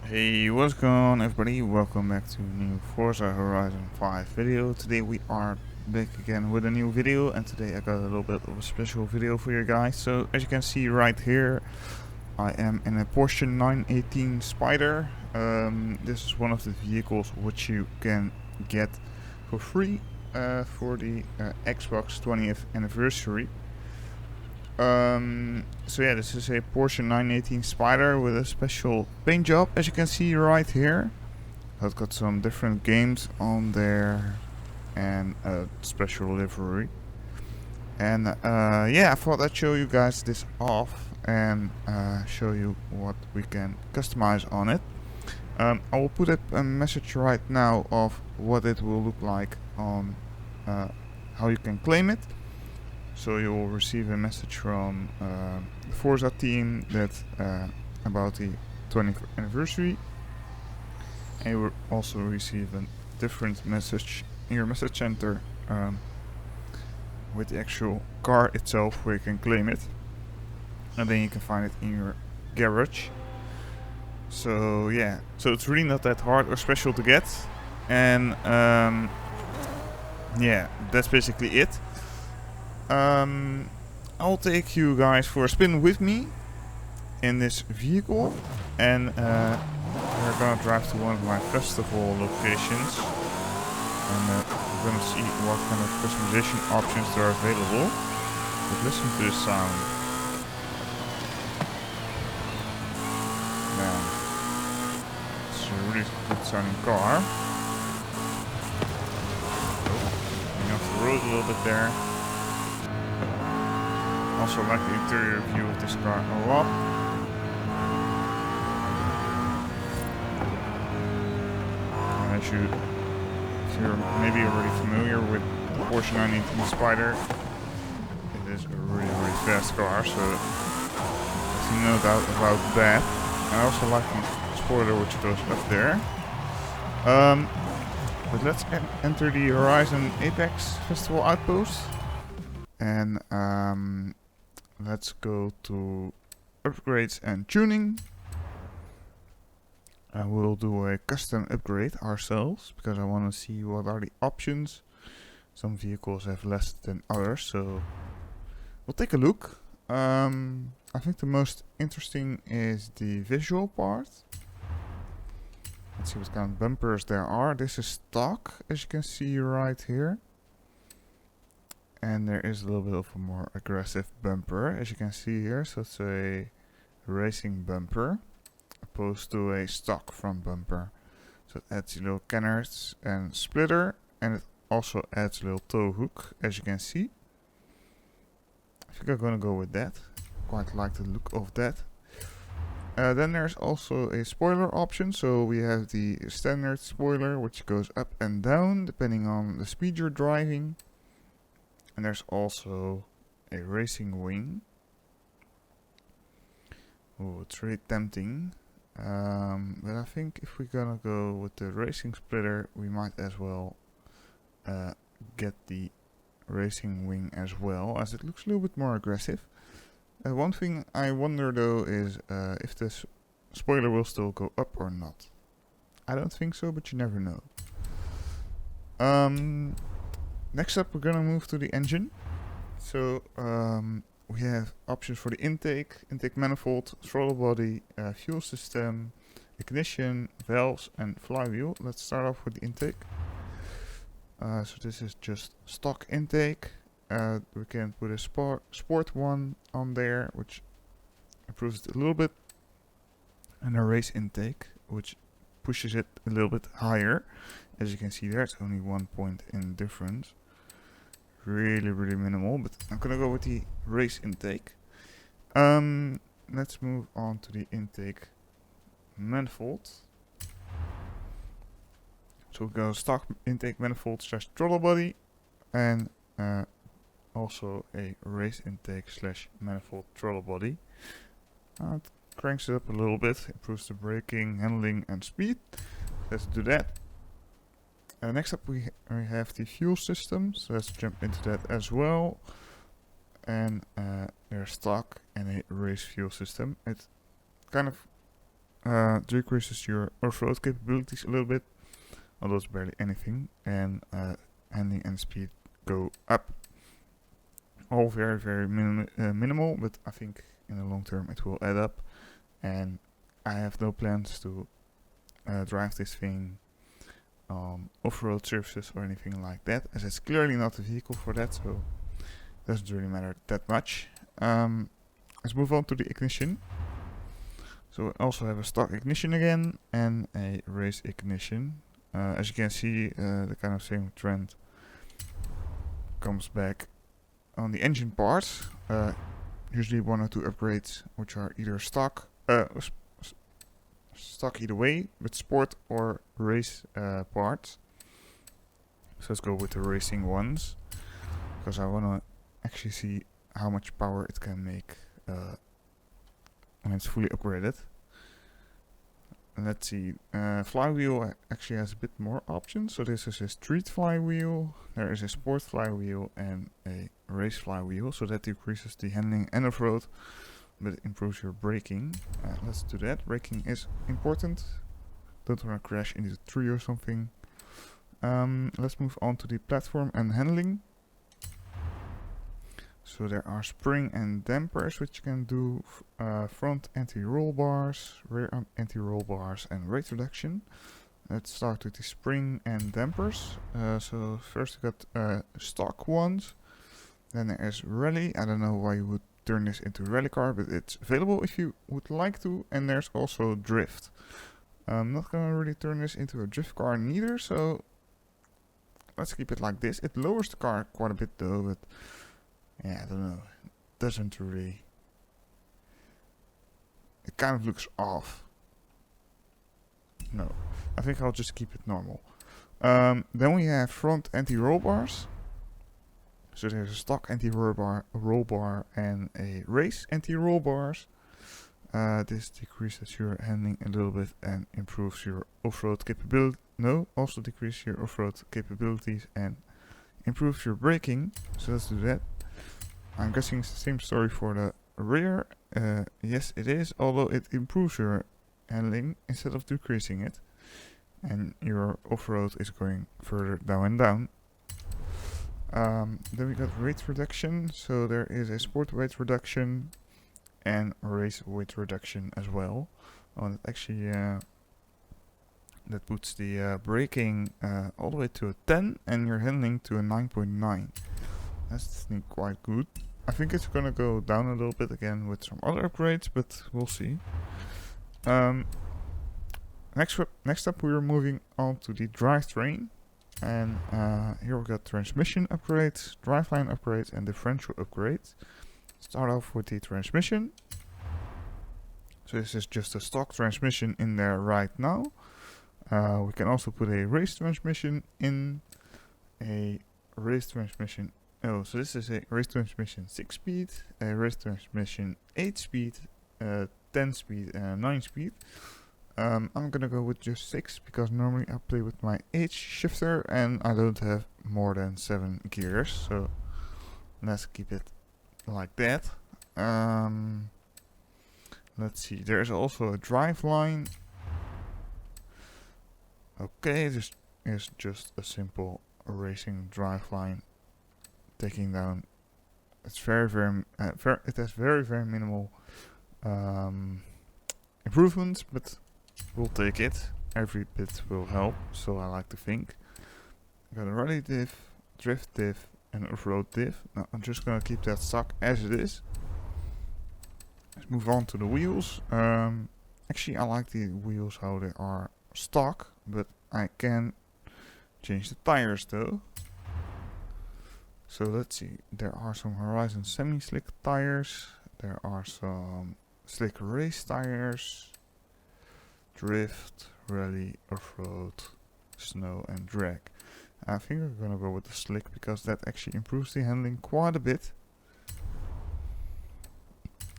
Hey, what's going on everybody? Welcome back to a new Forza Horizon 5 video. Today we are back again with a new video, and today I got a little bit of a special video for you guys. So as you can see right here, I am in a Porsche 918 Spyder. This is one of the vehicles which you can get for free for the Xbox 20th anniversary. So yeah, this is a Porsche 918 Spyder with a special paint job, as you can see right here. I've got some different games on there and a special livery. And yeah, I thought I'd show you guys this off and show you what we can customize on it. I will put up a message right now of what it will look like on how you can claim it. So you will receive a message from the Forza team that about the 20th anniversary, and you will also receive a different message in your message center with the actual car itself, where you can claim it, and then you can find it in your garage. So yeah, so it's really not that hard or special to get, and yeah, that's basically it. I'll take you guys for a spin with me in this vehicle, and we're gonna drive to one of my festival locations, and we're gonna see what kind of customization options there are available. But listen to the sound. Man, it's a really good sounding car. Going off the road a little bit there. Also like the interior view of this car a lot. And if you're maybe already familiar with the Porsche 918 Spyder, it is a really fast car, so there's no doubt about that. I also like the spoiler which goes up there. But let's enter the Horizon Apex Festival Outpost. And let's go to upgrades and tuning. We'll do a custom upgrade ourselves, because I want to see what are the options. Some vehicles have less than others, so we'll take a look. I think the most interesting is the visual part. Let's see what kind of bumpers there are. This is stock, as you can see right here. And there is a little bit of a more aggressive bumper, as you can see here. So it's a racing bumper, opposed to a stock front bumper. So it adds a little canards and splitter, and it also adds a little tow hook, as you can see. I think I'm gonna go with that. Quite like the look of that. Then there's also a spoiler option. So we have the standard spoiler, which goes up and down depending on the speed you're driving. And there's also a racing wing. Oh, it's really tempting. But I think if we're gonna go with the racing splitter, we might as well get the racing wing as well, as it looks a little bit more aggressive. One thing I wonder though is if this spoiler will still go up or not. I don't think so, but you never know. Next up, we're gonna move to the engine. So we have options for the intake manifold, throttle body, fuel system, ignition, valves, and flywheel. Let's start off with the intake. So this is just stock intake. We can put a sport one on there, which improves it a little bit, and a race intake, which pushes it a little bit higher. As you can see there, it's only 1 point in difference. Really minimal, but I'm gonna go with the race intake. Let's move on to the intake manifold. So we go stock intake manifold / throttle body, and also a race intake / manifold throttle body. It cranks it up a little bit, improves the braking, handling, and speed. Let's do that. Next up we have the fuel system, so let's jump into that as well. And there's stock and a race fuel system. It kind of decreases your off-road capabilities a little bit, although it's barely anything, and handling and speed go up. All very, very minimal, but I think in the long term it will add up, and I have no plans to drive this thing on off-road surfaces or anything like that, as it's clearly not the vehicle for that, so it doesn't really matter that much. Let's move on to the ignition. So we also have a stock ignition again and a race ignition. As you can see, the kind of same trend comes back on the engine part. Usually 1 or 2 upgrades, which are either stock either way, with sport or race parts. So let's go with the racing ones, because I want to actually see how much power it can make when it's fully upgraded. Let's see, flywheel actually has a bit more options. So this is a street flywheel, there is a sport flywheel and a race flywheel. So that decreases the handling and off-road, but it improves your braking. Let's do that. Braking is important. Don't want to crash into a tree or something. Let's move on to the platform and handling. So there are spring and dampers which you can do, front anti-roll bars, rear anti-roll bars and weight reduction. Let's start with the spring and dampers. So first we got stock ones, then there is rally. I don't know why you would turn this into a rally car, but it's available if you would like to, and there's also drift. I'm not gonna really turn this into a drift car neither, so let's keep it like this. It lowers the car quite a bit though, but yeah, I don't know. It doesn't really. It kind of looks off. No, I think I'll just keep it normal. Then we have front anti-roll bars. So there's a stock anti-roll bar and a race anti-roll bars. This decreases your handling a little bit and improves your off-road capability. No, also decreases your off-road capabilities and improves your braking. So let's do that. I'm guessing it's the same story for the rear. Yes, it is, although it improves your handling instead of decreasing it. And your off-road is going further down and down. Then we got weight reduction. So there is a sport weight reduction and race weight reduction as well. Oh, that actually that puts the braking all the way to a 10 and your handling to a 9.9. That's quite good. I think it's gonna go down a little bit again with some other upgrades, but we'll see. Next up, we are moving on to the drivetrain, and here we got transmission upgrades, driveline upgrades, and differential upgrades. Start off with the transmission. So this is just a stock transmission in there right now. We can also put a race transmission in, a race transmission. Oh, so this is a race transmission 6-speed, a race transmission 8-speed, 10-speed, and 9-speed. I'm gonna go with just 6 because normally I play with my H shifter and I don't have more than 7 gears. So let's keep it like that. Let's see. There's also a drive line. Okay, this is just a simple racing drive line. Taking down, it's it has very minimal improvements, but we'll take it. Every bit will help, so I like to think. I got a rally diff, drift diff, and off-road diff. Now I'm just gonna keep that stock as it is. Let's move on to the wheels. Actually, I like the wheels how they are stock, but I can change the tires though. So let's see, there are some Horizon semi-slick tires, there are some slick race tires, drift, rally, off-road, snow and drag. I think we're gonna go with the slick because that actually improves the handling quite a bit.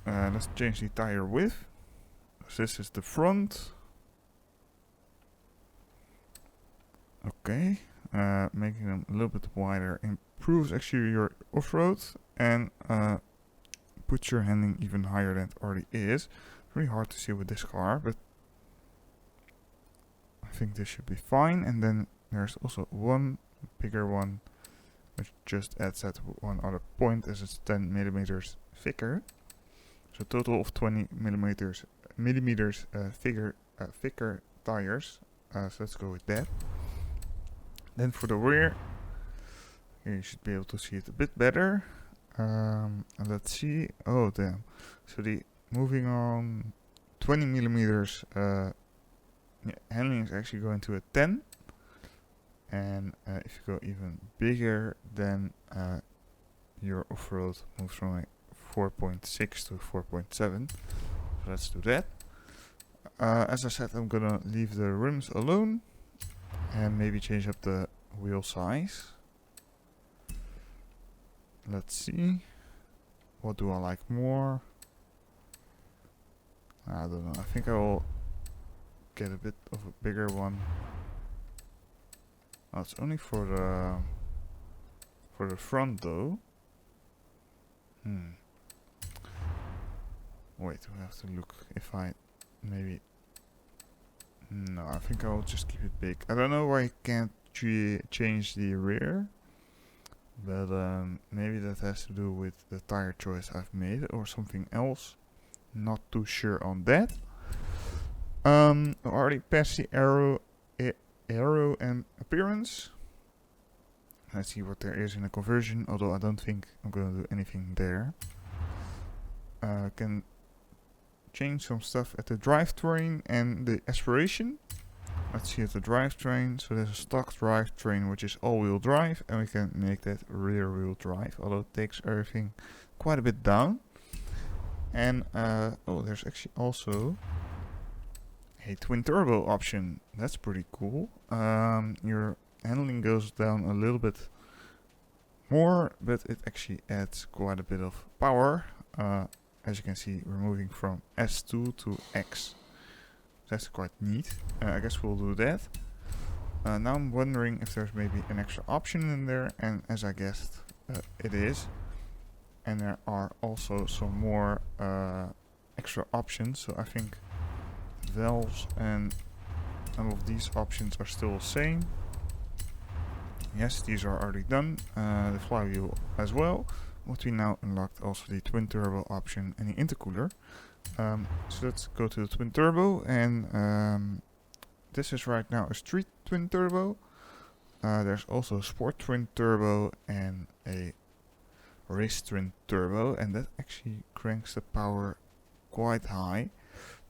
Let's change the tire width. So this is the front. Okay, making them a little bit wider improves actually your off-road and puts your handling even higher than it already is. Really hard to see with this car, but I think this should be fine. And then there's also one bigger one, which just adds that one other point as it's 10 millimeters thicker. So total of 20 millimeters thicker tires. So let's go with that. Then for the rear, here you should be able to see it a bit better. Let's see. Oh damn! So the moving on 20 millimeters handling is actually going to a 10. And if you go even bigger, then your off-road moves from a 4.6 to 4.7. So let's do that. As I said, I'm gonna leave the rims alone and maybe change up the wheel size. Let's see. What do I like more? I don't know. I think I will get a bit of a bigger one. Oh, it's only for the front though. Wait, we have to look if I maybe. No, I think I will just keep it big. I don't know why I can't change the rear, but maybe that has to do with the tire choice I've made or something else. Not too sure on that. I already passed the aero and appearance. Let's see what there is in the conversion, although I don't think I'm gonna do anything there. I can change some stuff at the drivetrain and the aspiration. Let's see at the drivetrain. So there's a stock drivetrain which is all-wheel drive, and we can make that rear-wheel drive, although it takes everything quite a bit down. And oh, there's actually also a twin turbo option. That's pretty cool. Your handling goes down a little bit more, but it actually adds quite a bit of power. As you can see, we're moving from S2 to X. That's quite neat. I guess we'll do that. Now I'm wondering if there's maybe an extra option in there, and as I guessed, it is. And there are also some more extra options. So I think valves and some of these options are still the same. Yes, these are already done. The flywheel as well. What we now unlocked also the twin turbo option and the intercooler. So let's go to the twin turbo, and this is right now a street twin turbo. There's also a sport twin turbo and a race twin turbo, and that actually cranks the power quite high.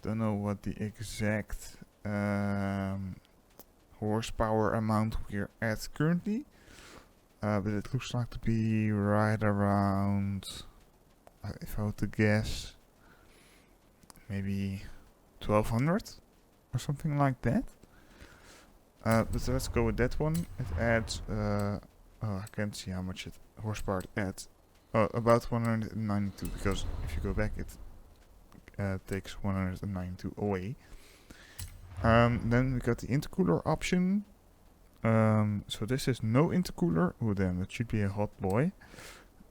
Don't know what the exact horsepower amount we're at currently, but it looks like to be right around, if I were to guess, maybe 1200 or something like that. But let's go with that one. It adds, oh, I can't see how much horsepower it adds. About 192, because if you go back, it takes 192 away. Then we got the intercooler option. So this is no intercooler. Oh damn, that should be a hot boy.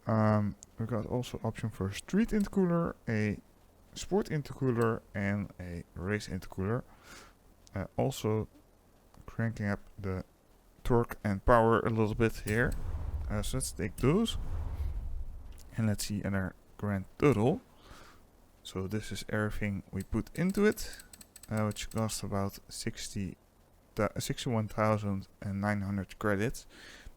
We got also option for a street intercooler, a sport intercooler, and a race intercooler. Also cranking up the torque and power a little bit here. So let's take those. And let's see our grand total. So this is everything we put into it, which cost about 61,900 credits.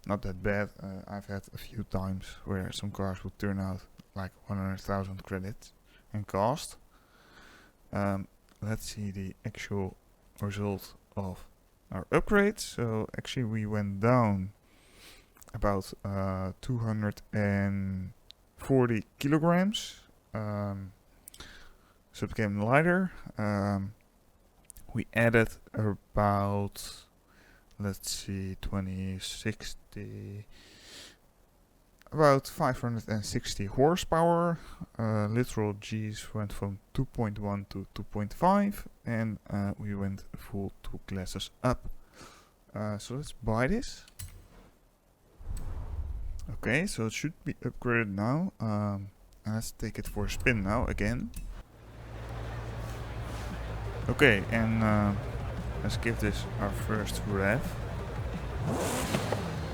Not that bad. I've had a few times where some cars would turn out like 100,000 credits and cost. Let's see the actual result of our upgrades. So actually we went down about 240 kilograms. So it became lighter. We added about, let's see, 2060, about 560 horsepower. Literal G's went from 2.1 to 2.5, and we went full 2 classes up. So let's buy this. Okay, so it should be upgraded now. And let's take it for a spin now again. Okay, and Let's give this our first rev.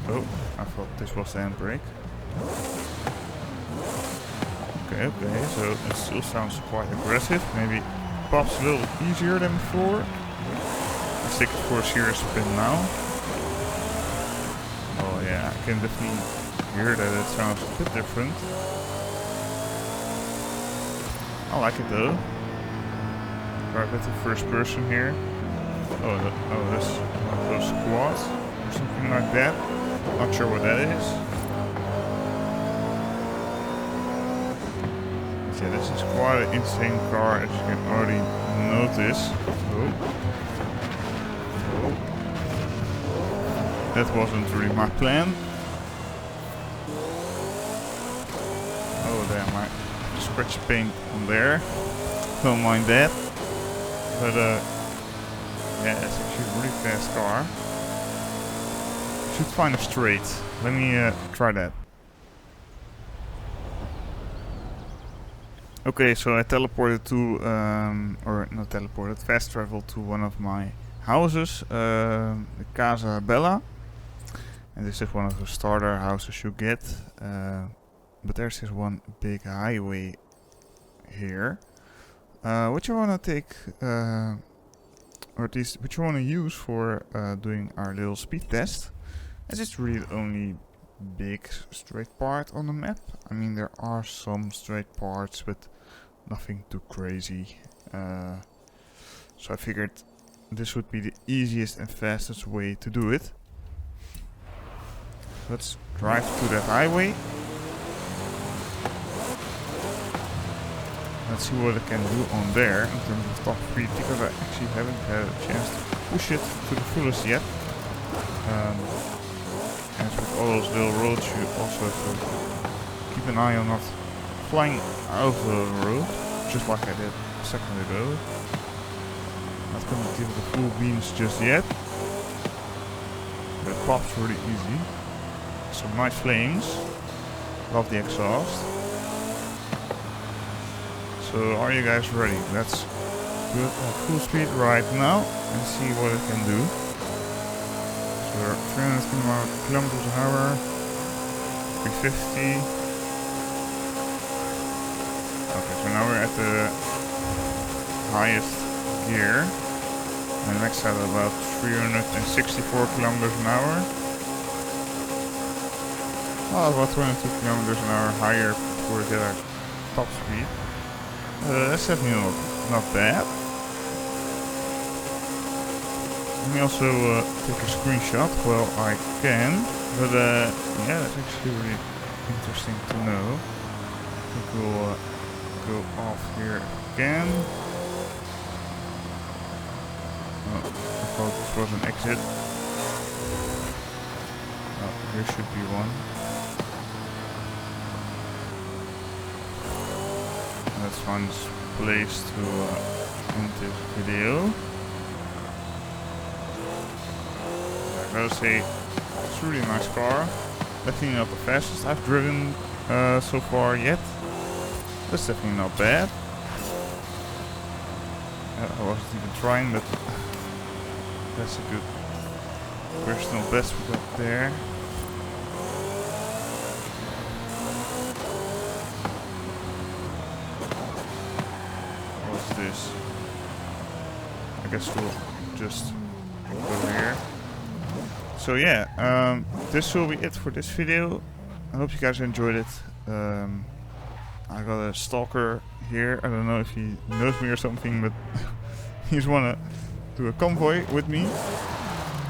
Oh, I thought this was the handbrake. Okay, so it still sounds quite aggressive. Maybe pops a little easier than before. Let's take it for a serious spin now. Oh yeah, I can definitely hear that it sounds a bit different. I like it though. Try a bit of first person here. Oh, this is one of those quads or something like that. Not sure what that is. Yeah, this is quite an insane car, as you can already notice. Oh. That wasn't really my plan. Oh damn, I scratch paint on there. Don't mind that. But yeah, it's actually a really fast car. Should find a straight. Let me try that. Okay, so I teleported to, or not teleported, fast traveled to one of my houses, the Casa Bella. And this is one of the starter houses you get. But there's this one big highway here. What you want to take, or at least what you want to use for doing our little speed test. As it's really the only big straight part on the map. I mean, there are some straight parts, but nothing too crazy. So I figured this would be the easiest and fastest way to do it. Let's drive to that highway. Let's see what I can do on there in terms of top speed, because I actually haven't had a chance to push it to the fullest yet. As with all those little roads, you also have to keep an eye on not flying out of the road, just like I did a second ago. Not gonna give it the full beams just yet, but it pops really easy. Some nice flames. Love the exhaust. So are you guys ready? Let's do it at full speed right now and see what it can do. So we're 300 kilometers an hour, 350. Okay, so now we're at the highest gear. And next at about 364 kilometers an hour. Oh, about 22 kilometers an hour higher before we get our top speed. That's definitely not bad. Let me also take a screenshot while I can. But yeah, that's actually really interesting to know. I think we'll go off here again. Oh, I thought this was an exit. Oh, here should be one. Let's find this place to end this video. I gotta say, it's a really nice car. Definitely not the fastest I've driven so far yet. That's definitely not bad. I wasn't even trying, but that's a good personal best we got there. What's this? I guess we'll just go here. So yeah, this will be it for this video. I hope you guys enjoyed it. I got a stalker here. I don't know if he knows me or something, but he's wanna do a convoy with me.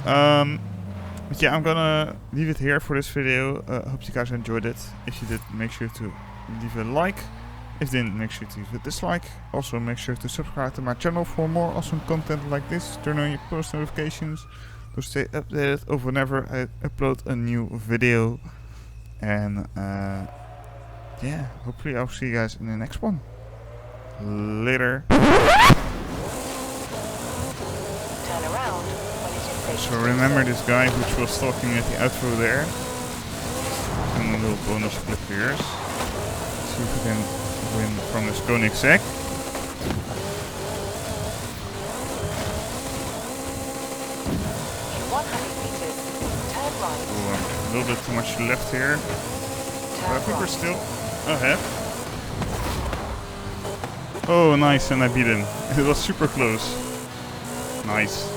But yeah, I'm gonna leave it here for this video. I hope you guys enjoyed it. If you did, make sure to leave a like. If you didn't, make sure to leave a dislike. Also, make sure to subscribe to my channel for more awesome content like this. Turn on your post notifications to stay updated of whenever I upload a new video. And yeah, hopefully I'll see you guys in the next one. Later. So remember this guy which was talking at the outro there. And a little bonus clip here. See if we can win from this Koenigsegg. Ooh, a little bit too much left here. But I think we're still ahead. Oh, nice, and I beat him. It was super close. Nice.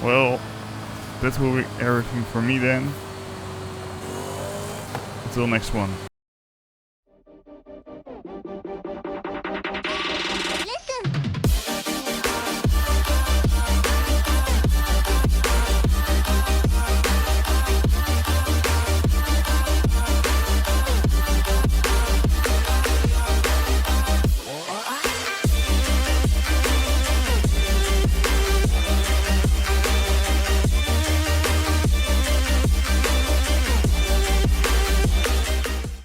Well, that will be everything for me then. Until next one.